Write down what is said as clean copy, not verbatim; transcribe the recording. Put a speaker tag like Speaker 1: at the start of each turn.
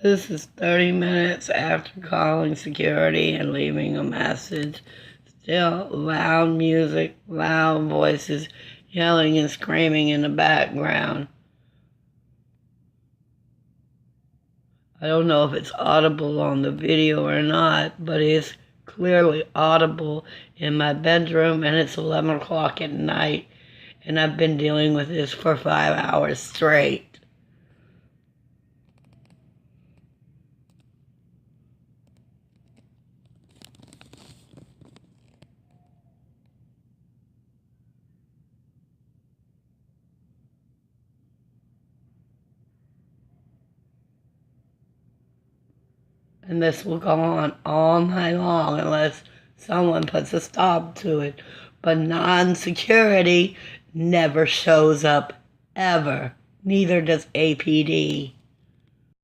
Speaker 1: This is 30 minutes after calling security and leaving a message. Still loud music, loud voices, yelling and screaming in the background. I don't know if it's audible on the video or not, but it's clearly audible in my bedroom, and it's 11 o'clock at night, and I've been dealing with this for 5 hours straight. And this will go on all night long unless someone puts a stop to it. But non-security never shows up, ever. Neither does APD.